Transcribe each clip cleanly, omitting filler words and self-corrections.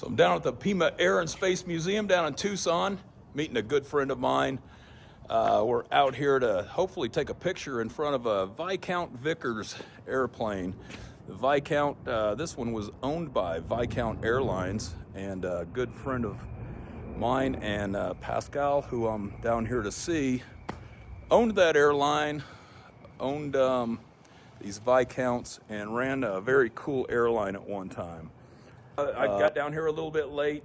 So I'm down at the Pima Air and Space Museum down in Tucson, meeting a good friend of mine. We're out here to hopefully take a picture in front of a Viscount Vickers airplane. The Viscount, this one was owned by Viscount Airlines, and a good friend of mine and Pascal, who I'm down here to see, owned that airline, owned these Viscounts, and ran a very cool airline at one time. I got down here a little bit late.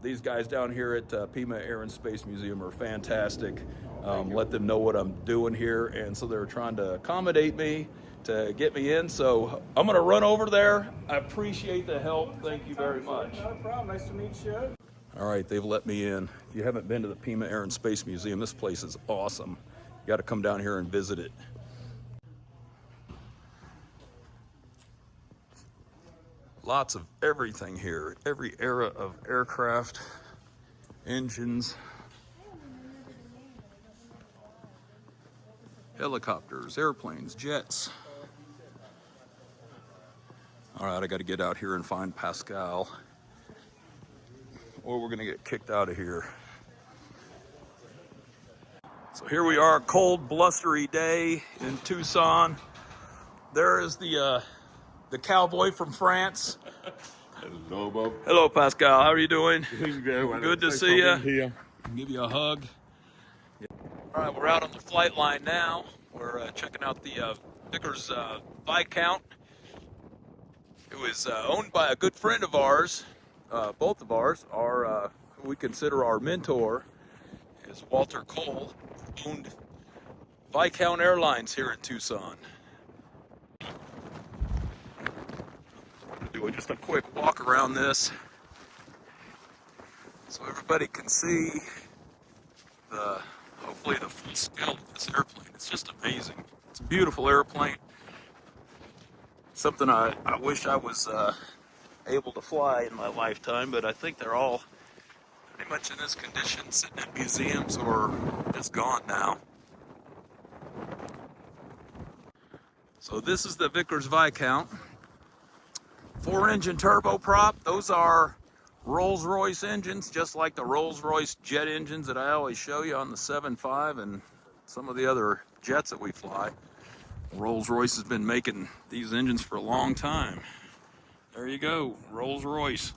These guys down here at Pima Air and Space Museum are fantastic. Let them know what I'm doing here, and so they're trying to accommodate me to get me in. So I'm going to run over there. I appreciate the help. Thank you very much. Not a problem. Nice to meet you. All right, they've let me in. If you haven't been to the Pima Air and Space Museum, this place is awesome. You got to come down here and visit it. Lots of everything here, every era of aircraft, engines, helicopters, airplanes, jets. All right, I got to get out here and find Pascal, or we're going to get kicked out of here. So here we are, cold, blustery day in Tucson. There is the cowboy from France. Hello, Bob. Hello, Pascal. How are you doing? Doing very well. Good to Thanks see for you. being here. Give you a hug. All right, we're out on the flight line now. We're checking out the Vickers Viscount. It was owned by a good friend of ours. Both of ours are who we consider our mentor is Walter Cole, who owned Viscount Airlines here in Tucson. Doing just a quick walk around this so everybody can see hopefully the full scale of this airplane. It's just amazing. It's a beautiful airplane. Something I wish I was able to fly in my lifetime, but I think they're all pretty much in this condition, sitting in museums or just gone now. So this is the Vickers Viscount. 4-engine turboprop. Those are Rolls-Royce engines, just like the Rolls-Royce jet engines that I always show you on the 7.5 and some of the other jets that we fly. Rolls-Royce has been making these engines for a long time. There you go, Rolls-Royce.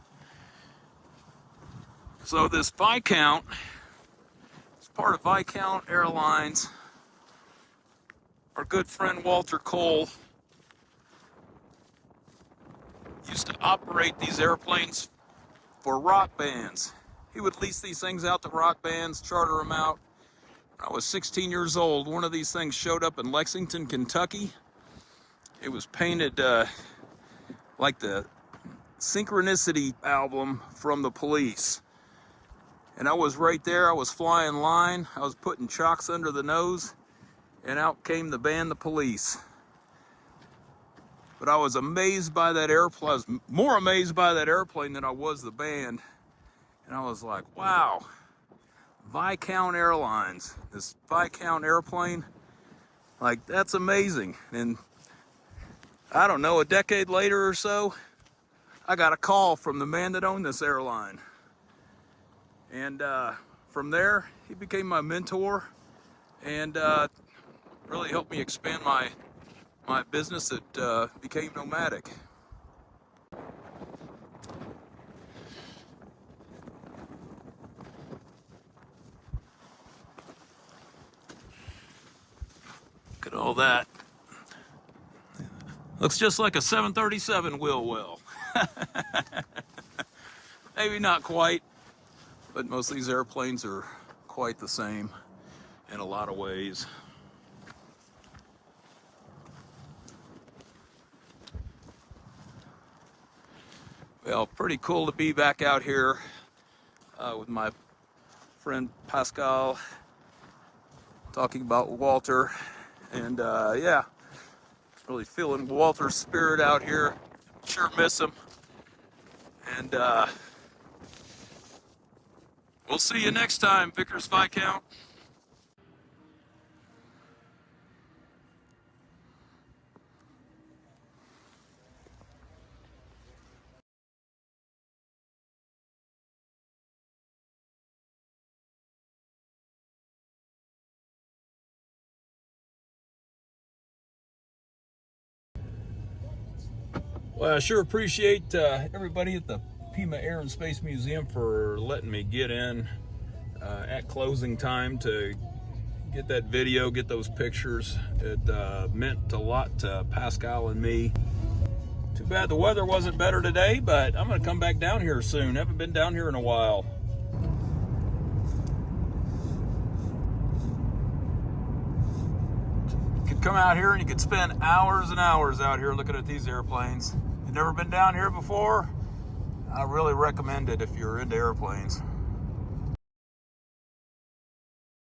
So this Viscount is part of Viscount Airlines. Our good friend Walter Cole used to operate these airplanes for rock bands. He would lease these things out to rock bands, charter them out. When I was 16 years old, one of these things showed up in Lexington, Kentucky. It was painted like the Synchronicity album from the Police. And I was right there, I was flying line, I was putting chocks under the nose, and out came the band The Police. But I was amazed by that airplane. I was more amazed by that airplane than I was the band. And I was like, wow, Viscount Airlines, this Viscount airplane, like that's amazing. And I don't know, a decade later or so, I got a call from the man that owned this airline. And from there, he became my mentor and really helped me expand my business that became nomadic. Look at all that. Looks just like a 737 wheel well. Maybe not quite, but most of these airplanes are quite the same in a lot of ways. Well, pretty cool to be back out here with my friend Pascal, talking about Walter, and yeah, really feeling Walter's spirit out here. Sure miss him, and we'll see you next time, Vickers Viscount. Well, I sure appreciate everybody at the Pima Air and Space Museum for letting me get in at closing time to get that video, get those pictures. It meant a lot to Pascal and me. Too bad the weather wasn't better today, but I'm going to come back down here soon. Haven't been down here in a while. You could come out here and you could spend hours and hours out here looking at these airplanes. You've never been down here before? I really recommend it if you're into airplanes.